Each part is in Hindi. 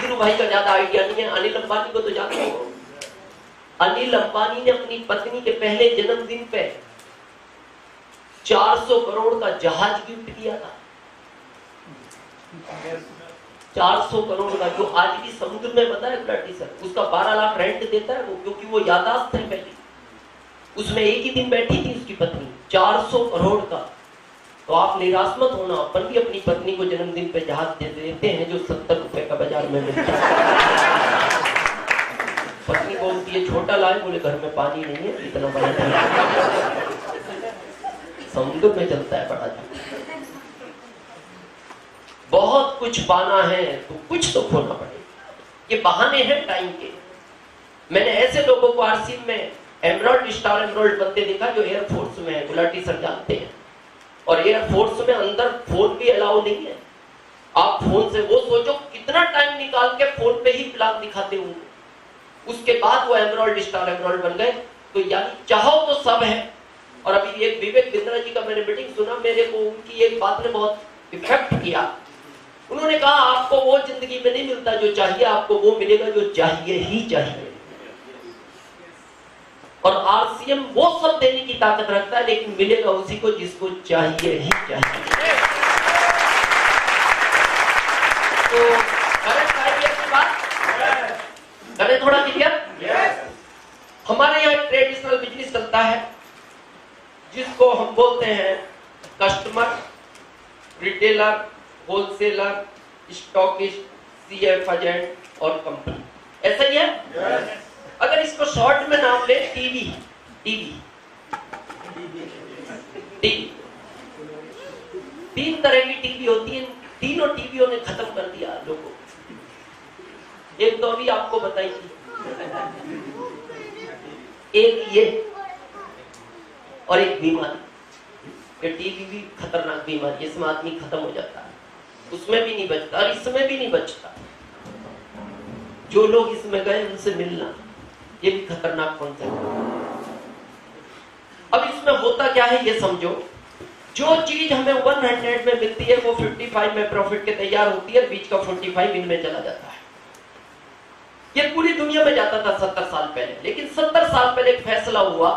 धीरू भाई का ज्यादा आइडिया नहीं है, अनिल अंबानी को तो जानते हो। अनिल अंबानी ने अपनी पत्नी के पहले जन्मदिन पे 400 करोड़ का जहाज गिफ्ट किया था। 400 करोड़ का, जो आज भी समुद्र में बता है गुलाटी सर, उसका 12 लाख रेंट देता है वो, क्योंकि वो यादाश्त है पहले। उसमें एक ही दिन बैठी थी उसकी पत्नी, 400 करोड़ का। तो आप निराश मत होना, अपन भी अपनी पत्नी को जन्मदिन पे जहाज दे देते हैं जो 70 रुपए का बाजार में मिलता है। पत्नी बोलती है छोटा लाए, बोले घर में पानी नहीं है, इतना बड़ा समुद्र में चलता है बड़ा। बहुत कुछ पाना है तो कुछ तो खोना पड़ेगा। ये बहाने हैं टाइम के। मैंने ऐसे लोगों को आरसी में एमराल्ड स्टार एमराल्ड बंदे देखा जो एयरफोर्स में है, गुलाटी सर जानते हैं। और एयरफोर्स में अंदर फोन भी अलाउ नहीं है। आप फोन से वो सोचो कितना टाइम निकाल के फोन पे ही प्लान दिखाते होंगे, उसके बाद वो एमराल्ड स्टार एमराल्ड बन गए। तो यानी चाहो तो सब है। और अभी एक विवेक बिंद्रा जी का मैंने मीटिंग सुना, मेरे को उनकी एक बात ने बहुत इफेक्ट किया। उन्होंने कहा आपको वो जिंदगी में नहीं मिलता जो चाहिए, आपको वो मिलेगा जो चाहिए ही चाहिए। और आरसीएम वो सब देने की ताकत रखता है, लेकिन मिलेगा उसी को जिसको चाहिए ही चाहिए। तो करेक्ट आइडिया की बात करें थोड़ा क्लियर। हमारे यहाँ एक ट्रेडिशनल बिजनेस चलता है जिसको हम बोलते हैं customer, retailer, wholesaler, stockist, CF agent और कंपनी। ऐसा ही है। अगर इसको शॉर्ट में नाम ले टीवी। तीन तरह की टीवी होती है, तीनों टीवियों ने खत्म कर दिया लोगों को। एक तो अभी आपको बताई थी, एक ये और एक बीमारी। ये टीवी भी खतरनाक बीमारी, इसमें आदमी खत्म हो जाता है, उसमें भी नहीं बचता और इसमें भी नहीं बचता। जो लोग इसमें गए उनसे मिलना, ये भी खतरनाक कॉन्सेप्ट। अब इसमें होता क्या है ये समझो। जो चीज हमें 100 में मिलती है वो 55 में प्रॉफिट के तैयार होती है, बीच का 45 इनमें चला जाता है। ये पूरी दुनिया में जाता था 70 साल पहले, लेकिन 70 साल पहले एक फैसला हुआ।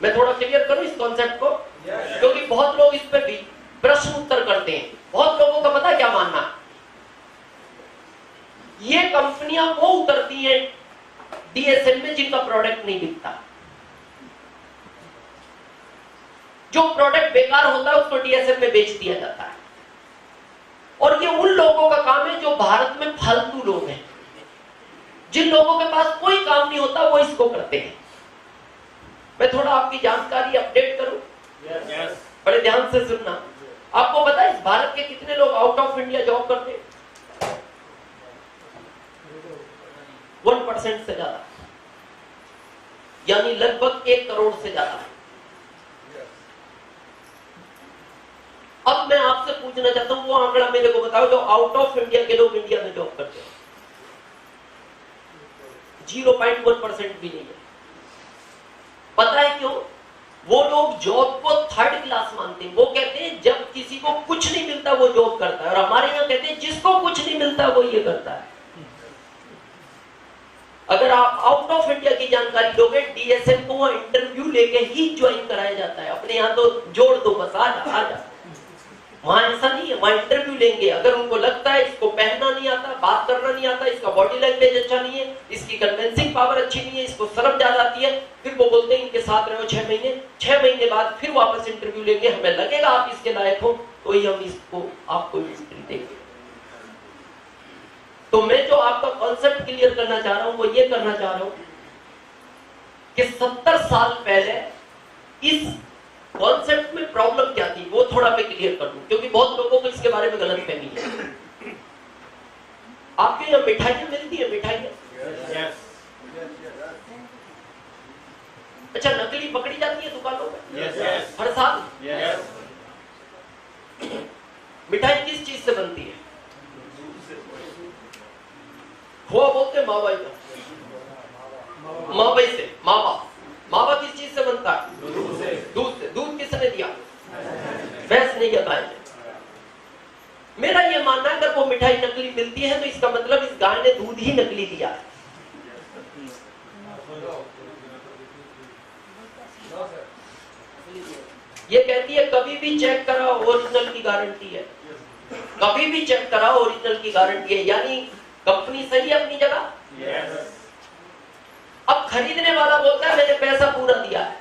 मैं थोड़ा क्लियर करूं इस कॉन्सेप्ट को, क्योंकि बहुत लोग इस पे भी प्रश्न उत्तर करते हैं। बहुत लोगों का पता क्या मानना है, ये कंपनियां वो उतरती हैं डीएसएल में जिनका प्रोडक्ट नहीं बिकता। जो प्रोडक्ट बेकार होता है उसको डीएसएल में बेच दिया जाता है। और ये उन लोगों का काम है जो भारत में फालतू लोग हैं, जिन लोगों के पास कोई काम नहीं होता वो इसको करते हैं। मैं थोड़ा आपकी जानकारी अपडेट करूं, बड़े ध्यान से सुनना। आपको पता है इस भारत के कितने लोग आउट ऑफ इंडिया जॉब करते हैं? 1% से ज्यादा, यानी लगभग 1 करोड़ से ज्यादा। अब मैं आपसे पूछना चाहता हूं, वो आंकड़ा मेरे को बताओ जो आउट ऑफ इंडिया के लोग इंडिया में जॉब करते हैं। 0.1% भी नहीं है। पता है क्यों? वो लोग जॉब को थर्ड क्लास मानते हैं। वो कहते हैं जब किसी को कुछ नहीं मिलता वो जॉब करता है, और हमारे यहाँ कहते हैं जिसको कुछ नहीं मिलता वो ये करता है। अगर आप आउट ऑफ इंडिया की जानकारी लोगे, डीएसएल को वहां इंटरव्यू लेके ही ज्वाइन कराया जाता है। अपने यहाँ तो जोड़ दो बस, आ जा। वहां ऐसा नहीं है, वहां इंटरव्यू लेंगे। अगर उनको लगता है इसको पहनना नहीं आता, बात करना नहीं आता, इसका बॉडी लैंग्वेज अच्छा नहीं है, इसकी कन्विंसिंग पावर अच्छी नहीं है, इसको शर्म ज्यादा आती है, फिर वो बोलते हैं इनके साथ रहो 6 महीने। 6 महीने बाद फिर वापस इंटरव्यू लेंगे, हमें लगेगा आप इसके लायक हो तो ही हम इसको आपको इंटरव्यू देंगे। तो मैं जो आपका कॉन्सेप्ट क्लियर करना चाह रहा हूं वो ये करना चाह रहा हूं कि 70 साल पहले इस कॉन्सेप्ट में प्रॉब्लम क्या थी वो थोड़ा मैं क्लियर कर दूं, क्योंकि बहुत लोगों को इसके बारे में गलत फहमी है। आपके यहाँ मिठाइयां मिलती है? मिठाइयां अच्छा नकली पकड़ी जाती है दुकानों में हर साल। मिठाई किस चीज से बनती है? खोआ बोलते हैं मावा का, मावा से। मावा किस चीज से बनता है? दूध से। दूध किसने दिया? भैंस ने या गाय ने? मेरा ये मानना है अगर वो मिठाई नकली मिलती है तो इसका मतलब इस गाय ने दूध ही नकली दिया है। ये कहती है कभी भी चेक कराओ ओरिजिनल की गारंटी है, कभी भी चेक कराओ ओरिजिनल की गारंटी है, यानी कंपनी सही है अपनी जगह। अब खरीदने वाला बोलता है मैंने पैसा पूरा दिया है,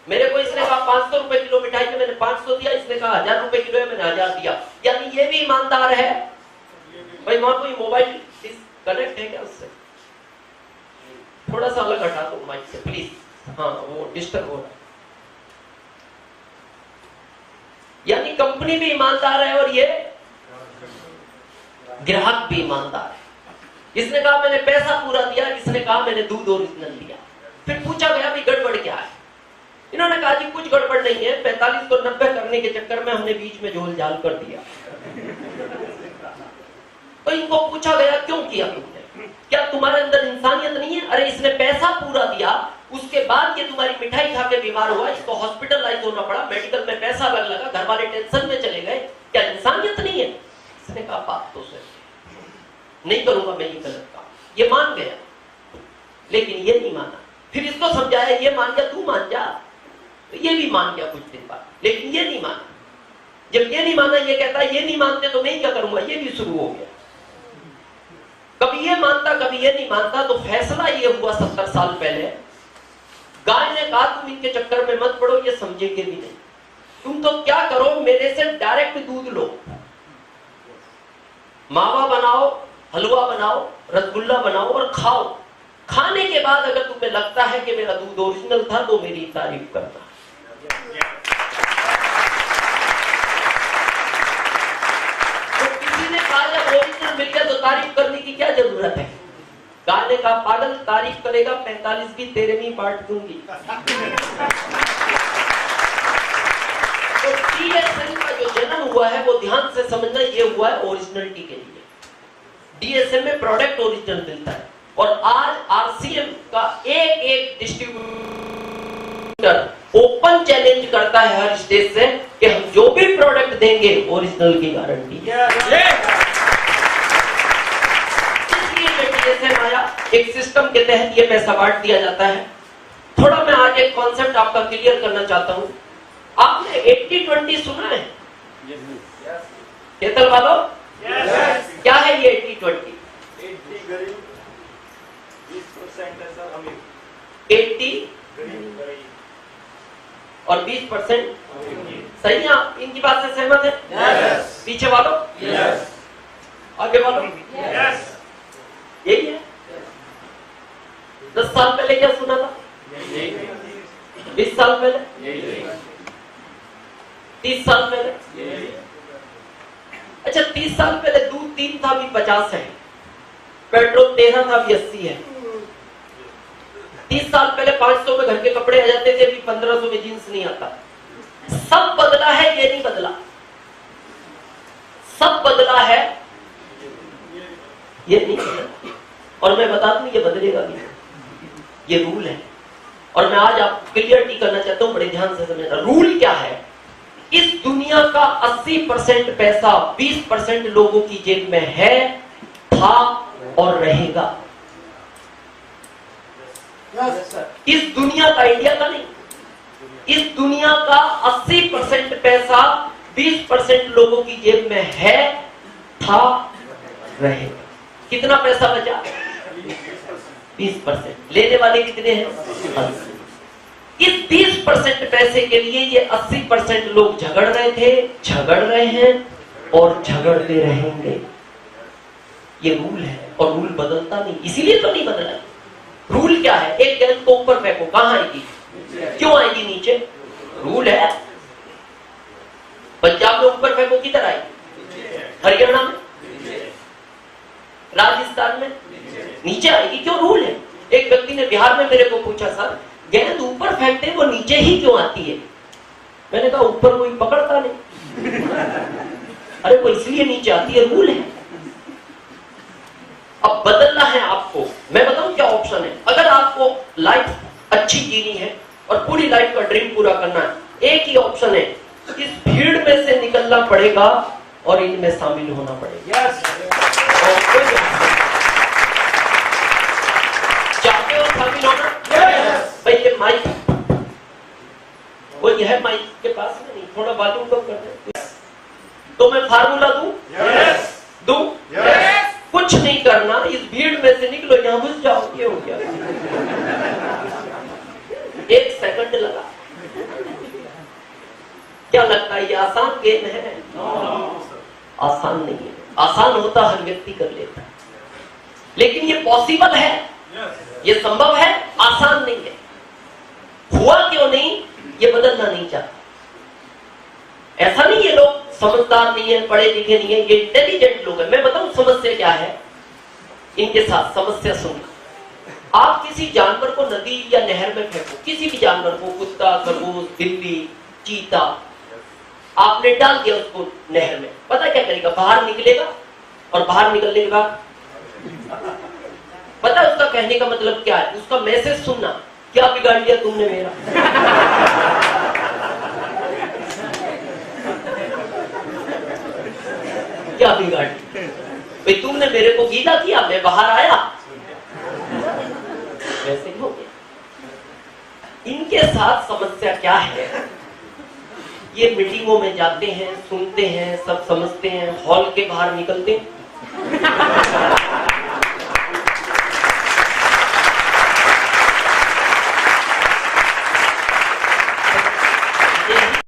मेरे को इसने कहा 500 रुपए किलो मिठाई में मैंने 500 दिया, इसने कहा 1000 रुपए किलो है मैंने 1000 दिया, यानी ये भी ईमानदार है। भाई वहां कोई मोबाइल कनेक्ट है क्या उससे? थोड़ा सा अलग हटा दो माइक से प्लीज, हाँ वो डिस्टर्ब हो रहा है। यानी कंपनी भी ईमानदार है और ये ग्राहक भी ईमानदार है। इसने कहा मैंने पैसा पूरा दिया, इसने कहा मैंने दूध ओरिजिनल दिया। फिर पूछा गया भाई गड़बड़ क्या है? इन्होंने कहा जी कुछ गड़बड़ नहीं है, 45 को 90 करने के चक्कर में हमने बीच में झोल झाल कर दिया। तो इनको पूछा गया क्यों किया तुमने, क्या तुम्हारे अंदर इंसानियत नहीं है? अरे इसने पैसा पूरा दिया, उसके बाद ये तुम्हारी मिठाई खा के बीमार हुआ, इसको हॉस्पिटलाइज होना पड़ा, मेडिकल में पैसा लगा, घर वाले टेंशन में चले गए, क्या इंसानियत नहीं है? इसने कहा बात तो सही, नहीं करूंगा मैं ये गलत काम। ये मान गया, लेकिन ये नहीं माना। फिर इसको समझाया, ये मान गया तू मान जा, तो ये भी मान गया कुछ दिन बाद, लेकिन ये नहीं माना। जब ये नहीं माना, ये कहता है ये नहीं मानते तो मैं क्या करूंगा, ये भी शुरू हो गया। कभी ये मानता कभी ये नहीं मानता। तो फैसला ये हुआ 70 साल पहले, गाय ने कहा तुम इनके चक्कर में मत पड़ो, ये समझेंगे भी नहीं, तुम तो क्या करो मेरे से डायरेक्ट दूध लो, मावा बनाओ, हलवा बनाओ, रसगुल्ला बनाओ और खाओ। खाने के बाद अगर तुम्हें लगता है कि मेरा दूध ओरिजिनल था तो मेरी तारीफ करना। तो किसी ने कहा जब ओरिजिनल मिल गया तो तारीफ करने की क्या जरूरत है? गाय ने कहा पागल, तारीफ करेगा 45 भी तेरे में बांट दूंगी। तो डीएसएम का जो जन्म हुआ है वो ध्यान से समझना, ये हुआ है ओरिजिनलिटी के लिए। डीएसएम में प्रोडक्ट ओरिजिनल मिलता है और आज आरसीएम का एक डिस्ट्रीब्यूटर ओपन चैलेंज करता है हर स्टेज से कि हम जो भी प्रोडक्ट देंगे ओरिजिनल की गारंटी है। इसलिए डीएसएम आया, एक सिस्टम के तहत ये पैसा बांट दिया जाता है। थोड़ा मैं आज एक कॉन्सेप्ट आपका क्लियर करना चाहता हूं। आपने 80-20 सुना है? केतल वालों, क्या है ये 80-20? 80 और 20% सही है? आप इनकी बात से सहमत है? पीछे वालों, आगे वालों, यही है। 10 साल पहले क्या सुना था? 20 साल पहले, 30 साल पहले। अच्छा 30 साल पहले दूध 3 था, अभी 50 है, पेट्रोल 13 था, अभी 80 है। 30 साल पहले 500 में घर के कपड़े आ जाते थे, अभी 1500 में जींस नहीं आता। सब बदला है, ये नहीं बदला। सब बदला है, ये नहीं बदला। और मैं बता दूं ये बदलेगा भी, ये रूल है। और मैं आज आप क्लियरिटी करना चाहता हूं, बड़े ध्यान से समझना। रूल क्या है? इस दुनिया का 80% पैसा 20% लोगों की जेब में है, था और रहेगा। इस दुनिया का, इंडिया का नहीं, इस दुनिया का 80% पैसा 20% लोगों की जेब में है, था, रहेगा। कितना पैसा बचा? 20%। लेने वाले कितने हैं? 80। इस 20% पैसे के लिए ये 80% लोग झगड़ रहे थे, झगड़ रहे हैं और झगड़ते रहेंगे। ये रूल है और रूल बदलता नहीं, इसीलिए तो नहीं बदला। रूल क्या है? एक गेंद को ऊपर फेंको, कहां आएगी? क्यों आएगी नीचे? रूल है। पंजाब में ऊपर फेंको, किधर आएगी? हरियाणा में, राजस्थान में नीचे आएगी। क्यों? रूल है। एक व्यक्ति ने बिहार में मेरे को पूछा, सर गेंद ऊपर फेंकते वो नीचे ही क्यों आती है? मैंने कहा ऊपर कोई पकड़ता नहीं। अरे वो इसलिए नीचे आती है, रूल है। अब बदलना है आपको। मैं बताऊं क्या ऑप्शन है? अगर आपको लाइफ अच्छी जीनी है और पूरी लाइफ का ड्रीम पूरा करना है, एक ही ऑप्शन है, इस भीड़ में से निकलना पड़ेगा और इनमें शामिल होना पड़ेगा। चाहते हो शामिल होना? भाई ये माइक, वो यह माइक के पास में नहीं, थोड़ा वॉल्यूम कम कर दे। तो मैं फार्मूला दूं? दूं? कुछ नहीं करना, इस भीड़ में से निकलो, यहां घुस जाओ। ये हो गया। 1 सेकंड लगा। क्या लगता है ये आसान गेम है? आसान नहीं है। आसान होता हर व्यक्ति कर लेता है, लेकिन ये पॉसिबल है, ये संभव है, आसान नहीं है। हुआ क्यों नहीं? ये बदलना नहीं चाहता। ऐसा नहीं ये लोग समझदार नहीं है, पढ़े लिखे नहीं है, ये इंटेलिजेंट लोग हैं। मैं बताऊं समस्या क्या है इनके साथ। समस्या सुनना, आप किसी जानवर को नदी या नहर में फेंको, किसी भी जानवर को, कुत्ता, खरगोश, बिल्ली, चीता, आपने डाल दिया उसको नहर में, पता क्या करेगा? बाहर निकलेगा, और बाहर निकलने के बाद पता उसका कहने का मतलब क्या है? उसका मैसेज सुनना, क्या बिगाड़ लिया तुमने मेरा? क्या बिगाड़ लिया भाई तुमने? मेरे को गीला किया, मैं बाहर आया, वैसे ही हो गया। इनके साथ समस्या क्या है? ये मीटिंगों में जाते हैं, सुनते हैं, सब समझते हैं, हॉल के बाहर निकलते हैं